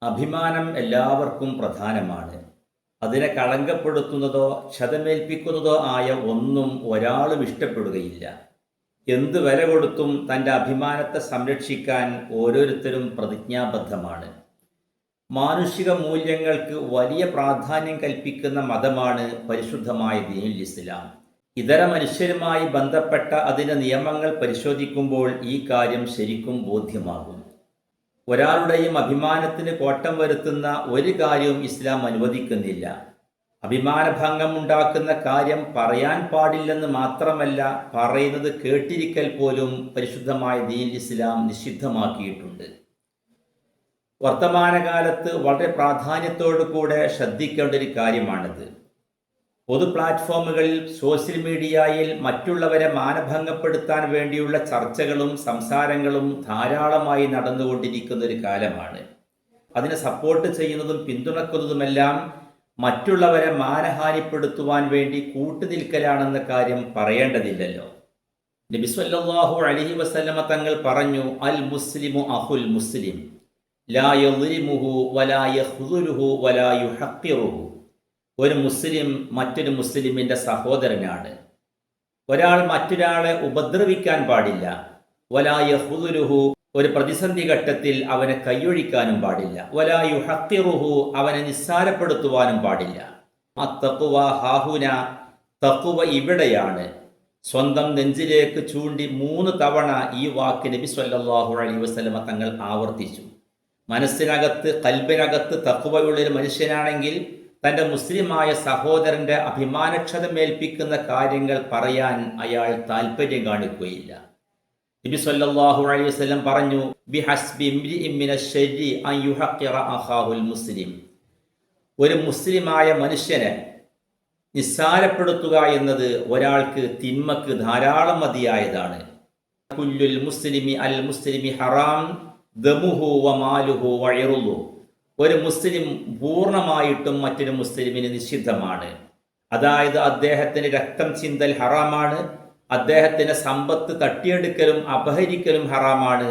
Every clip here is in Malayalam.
അഭിമാനം എല്ലാവർക്കും പ്രധാനമാണ്. അതിനെ കളങ്കപ്പെടുത്തുന്നതോ ക്ഷതമേൽപ്പിക്കുന്നതോ ആയ ഒന്നും ഒരാളും ഇഷ്ടപ്പെടുകയില്ല. എന്ത് വില കൊടുത്തും തൻ്റെ അഭിമാനത്തെ സംരക്ഷിക്കാൻ ഓരോരുത്തരും പ്രതിജ്ഞാബദ്ധമാണ്. മാനുഷിക മൂല്യങ്ങൾക്ക് വലിയ പ്രാധാന്യം കൽപ്പിക്കുന്ന മതമാണ് പരിശുദ്ധമായ ദീനുൽ ഇസ്ലാം. ഇതര മനുഷ്യരുമായി ബന്ധപ്പെട്ട അതിൻ്റെ നിയമങ്ങൾ പരിശോധിക്കുമ്പോൾ ഈ കാര്യം ശരിക്കും ബോധ്യമാകും. ഒരാളുടെയും അഭിമാനത്തിന് കോട്ടം വരുത്തുന്ന ഒരു കാര്യവും ഇസ്ലാം അനുവദിക്കുന്നില്ല. അഭിമാനഭംഗമുണ്ടാക്കുന്ന കാര്യം പറയാൻ പാടില്ലെന്ന് മാത്രമല്ല, പറയുന്നത് കേട്ടിരിക്കൽ പോലും പരിശുദ്ധമായ ദീനുൽ ഇസ്ലാം നിഷിദ്ധമാക്കിയിട്ടുണ്ട്. വർത്തമാനകാലത്ത് വളരെ പ്രാധാന്യത്തോടു കൂടെ ശ്രദ്ധിക്കേണ്ട ഒരു കാര്യമാണിത്. പൊതു പ്ലാറ്റ്ഫോമുകളിൽ, സോഷ്യൽ മീഡിയയിൽ മറ്റുള്ളവരെ മാനഭംഗപ്പെടുത്താൻ വേണ്ടിയുള്ള ചർച്ചകളും സംസാരങ്ങളും ധാരാളമായി നടന്നുകൊണ്ടിരിക്കുന്ന ഒരു കാലമാണ്. അതിനെ സപ്പോർട്ട് ചെയ്യുന്നതും പിന്തുണക്കുന്നതുമെല്ലാം മറ്റുള്ളവരെ മാനഹാനിപ്പെടുത്തുവാൻ വേണ്ടി കൂട്ടുനിൽക്കലാണെന്ന കാര്യം പറയേണ്ടതില്ലല്ലോ. നബി സല്ലല്ലാഹു അലൈഹി വസല്ലമ തങ്ങൾ പറഞ്ഞു, അൽ മുസ്ലിമു അഹുൽ മുസ്ലിം ലാ യളിമുഹു വലാ യഖ്ദുലുഹു വലാ യുഹഖിറുഹു. ഒരു മുസ്ലിം മറ്റൊരു മുസ്ലിമിൻ്റെ സഹോദരനാണ്. ഒരാൾ മറ്റൊരാളെ ഉപദ്രവിക്കാൻ പാടില്ല. വലാ യഖ്ദുലുഹു, ഒരു പ്രതിസന്ധി ഘട്ടത്തിൽ അവനെ കൈയൊഴിക്കാനും പാടില്ല. വലാ യുഹഖിറുഹു, അവനെ നിസ്സാരപ്പെടുത്തുവാനും പാടില്ല. അത്തഖ്വ ഹാഹുന, തഖ്വ ഇവിടെയാണ്. സ്വന്തം നെഞ്ചിലേക്ക് ചൂണ്ടി 3 തവണ ഈ വാക്ക് നബി സല്ലല്ലാഹു അലൈഹി വസല്ലമ തങ്ങൾ ആവർത്തിച്ചു. മനസ്സിനകത്ത്, കൽബിനകത്ത് തഖ്വയുള്ളൊരു മനുഷ്യനാണെങ്കിൽ തൻ്റെ മുസ്ലിമായ സഹോദരൻ്റെ അഭിമാനക്ഷതമേൽപ്പിക്കുന്ന കാര്യങ്ങൾ പറയാൻ അയാൾ താല്പര്യം കാണിക്കുകയില്ല. നബി സല്ലല്ലാഹു അലൈഹി വസല്ലം പറഞ്ഞു, ബിഹസ്ബി ഇംരിഇൻ മിനശ്ശർരി അൻ യുഹഖിറ അഖാഹുൽ മുസ്ലിം. ഒരു മുസ്ലിമായ മനുഷ്യനെ നിസ്സാരപ്പെടുത്തുക എന്നത് ഒരാൾക്ക് തിന്മക്ക് ധാരാളം മതിയായതാണ്. കുല്ലുൽ മുസ്ലിമി അൽ മുസ്ലിമി ഹറാം ദമുഹു വമാലുഹു വഇറുഹു. ഒരു മുസ്ലിം പൂർണ്ണമായിട്ടും മറ്റൊരു മുസ്ലിമിന് നിഷിദ്ധമാണ്. അതായത് അദ്ദേഹത്തിന് രക്തം ചിന്തൽ ഹറാമാണ്, അദ്ദേഹത്തിന് സമ്പത്ത് തട്ടിയെടുക്കലും അപഹരിക്കലും ഹറാമാണ്,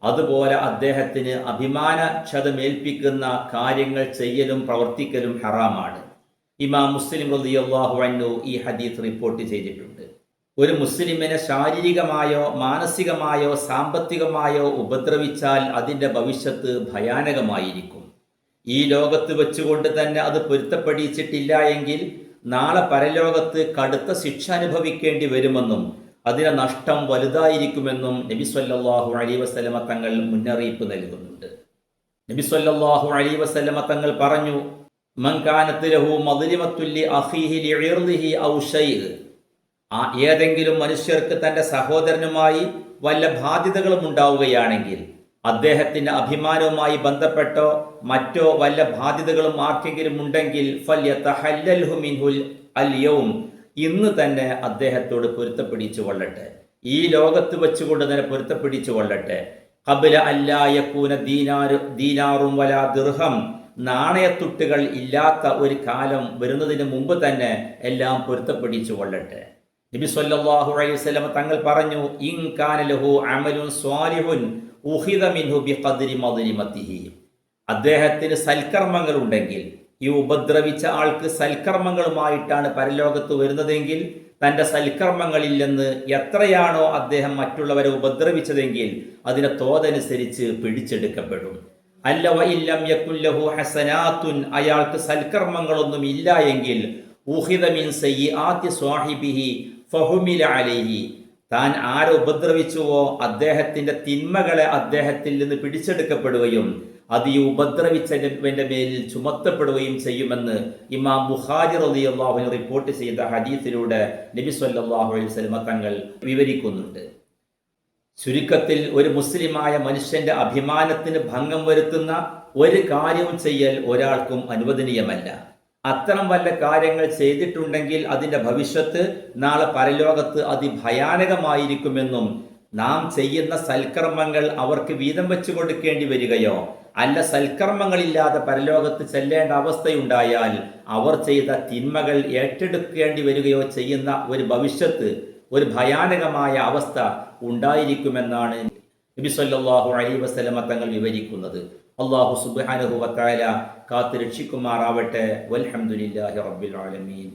അതുപോലെ അദ്ദേഹത്തിന് അഭിമാനക്ഷതമേൽപ്പിക്കുന്ന കാര്യങ്ങൾ ചെയ്യലും പ്രവർത്തിക്കലും ഹറാമാണ്. ഇമാം മുസ്ലിം റളിയല്ലാഹു അൻഹു ഈ ഹദീസ് റിപ്പോർട്ട് ചെയ്തിട്ടുണ്ട്. ഒരു മുസ്ലിമിനെ ശാരീരികമായോ മാനസികമായോ സാമ്പത്തികമായോ ഉപദ്രവിച്ചാൽ അതിൻ്റെ ഭവിഷ്യത്ത് ഭയാനകമായിരിക്കും. ഈ ലോകത്ത് വെച്ചുകൊണ്ട് തന്നെ അത് പൊരുത്തപ്പെടിച്ചിട്ടില്ല എങ്കിൽ നാളെ പരലോകത്ത് കടുത്ത ശിക്ഷ അനുഭവിക്കേണ്ടി വരുമെന്നും അതിന് നഷ്ടം വലുതായിരിക്കുമെന്നും നബി സല്ലല്ലാഹു അലൈഹി വസല്ലമ തങ്ങൾ മുന്നറിയിപ്പ് നൽകുന്നുണ്ട്. നബി സല്ലല്ലാഹു അലൈഹി വസല്ലമ തങ്ങൾ പറഞ്ഞു, മൻ കാനത് ലഹു മദ്ലിമത്തുൻ ലി അഖീഹി ലിഇർദിഹി ഔ ശൈഅ. ഏതെങ്കിലും മനുഷ്യർക്ക് തൻ്റെ സഹോദരനുമായി വല്ല ബാധ്യതകളും ഉണ്ടാവുകയാണെങ്കിൽ, അദ്ദേഹത്തിൻ്റെ അഭിമാനവുമായി ബന്ധപ്പെട്ടോ മറ്റോ വല്ല ബാധ്യതകളും ആർക്കെങ്കിലും ഉണ്ടെങ്കിൽ, ഫല്യതഹല്ലൽഹു മിൻഹുൽ അൽയൗം, ഇന്ന് തന്നെ അദ്ദേഹത്തോട് പൊരുത്തപ്പെടിച്ചു കൊള്ളട്ടെ. ഈ ലോകത്ത് വെച്ചുകൊണ്ട് തന്നെ പൊരുത്തപ്പെടിച്ചു കൊള്ളട്ടെ. ഖബ്ല അല്ലാ യകൂന ദീനാറും വലാ ദിർഹം, നാണയത്തുട്ടുകൾ ഇല്ലാത്ത ഒരു കാലം വരുന്നതിന് മുമ്പ് തന്നെ എല്ലാം പൊരുത്തപ്പെടിച്ചു കൊള്ളട്ടെ. നബി സല്ലല്ലാഹു അലൈഹി വസല്ലം തങ്ങൾ പറഞ്ഞു, ഇൻ കാന ലഹു അമലുൻ സ്വാലിഹുൻ ഉഖിദ മിൻഹു ബിഖദ്രി മദ്ലിമതിഹി. അദ്ദേഹത്തിന് സൽക്കർമ്മങ്ങൾ ഉണ്ടെങ്കിൽ, ഈ ഉപദ്രവിച്ച ആൾക്ക് സൽക്കർമ്മങ്ങളുമായിട്ടാണ് പരലോകത്ത് വരുന്നതെങ്കിൽ, തൻ്റെ സൽക്കർമ്മങ്ങളിൽ നിന്ന് എത്രയാണോ അദ്ദേഹം മറ്റുള്ളവരെ ഉപദ്രവിച്ചതെങ്കിൽ അതിനെ തോതനുസരിച്ച് പിടിച്ചെടുക്കപ്പെടും. അല്ല വഇല്ലം യകുൻ ലഹു ഹസനാത്തുൻ, അയാൾക്ക് സൽക്കർമ്മങ്ങളൊന്നും ഇല്ല എങ്കിൽ, ഉഖിദ മിൻ സയ്യിആതി സ്വാഹിബിഹി ഫഹുമില അലൈഹി, താൻ ആരെ ഉപദ്രവിച്ചുവോ അദ്ദേഹത്തിൻ്റെ തിന്മകളെ അദ്ദേഹത്തിൽ നിന്ന് പിടിച്ചെടുക്കപ്പെടുകയും അത് ഈ ഉപദ്രവിച്ചവൻ്റെ മേലിൽ ചുമത്തപ്പെടുകയും ചെയ്യുമെന്ന് ഇമാം ബുഖാരി റളിയല്ലാഹു അൻഹു റിപ്പോർട്ട് ചെയ്ത ഹദീസിലൂടെ നബി സല്ലല്ലാഹു അലൈഹി വസല്ലം തങ്ങൾ വിവരിക്കുന്നുണ്ട്. ചുരുക്കത്തിൽ, ഒരു മുസ്ലിമായ മനുഷ്യന്റെ അഭിമാനത്തിന് ഭംഗം വരുത്തുന്ന ഒരു കാര്യവും ചെയ്യൽ ഒരാൾക്കും അനുവദനീയമല്ല. അത്തരം വല്ല കാര്യങ്ങൾ ചെയ്തിട്ടുണ്ടെങ്കിൽ അതിൻ്റെ ഭവിഷ്യത്ത് നാളെ പരലോകത്ത് അതിഭയാനകമായിരിക്കുമെന്നും, നാം ചെയ്യുന്ന സൽക്കർമ്മങ്ങൾ അവർക്ക് വീതം വെച്ചു കൊടുക്കേണ്ടി വരികയോ അല്ല സൽക്കർമ്മങ്ങളില്ലാതെ പരലോകത്ത് ചെല്ലേണ്ട അവസ്ഥയുണ്ടായാൽ അവർ ചെയ്ത തിന്മകൾ ഏറ്റെടുക്കേണ്ടി വരികയോ ചെയ്യുന്ന ഒരു ഭവിഷ്യത്ത്, ഒരു ഭയാനകമായ അവസ്ഥ ഉണ്ടായിരിക്കുമെന്നാണ് നബി സല്ലല്ലാഹു അലൈഹി വസല്ലമ തങ്ങൾ വിവരിക്കുന്നത്. അല്ലാഹു സുബ്ഹാനഹു വ തആല കാത്ത് രക്ഷിക്കുമാറാവട്ടെ. വൽഹംദുലില്ലാഹി റബ്ബിൽ ആലമീൻ.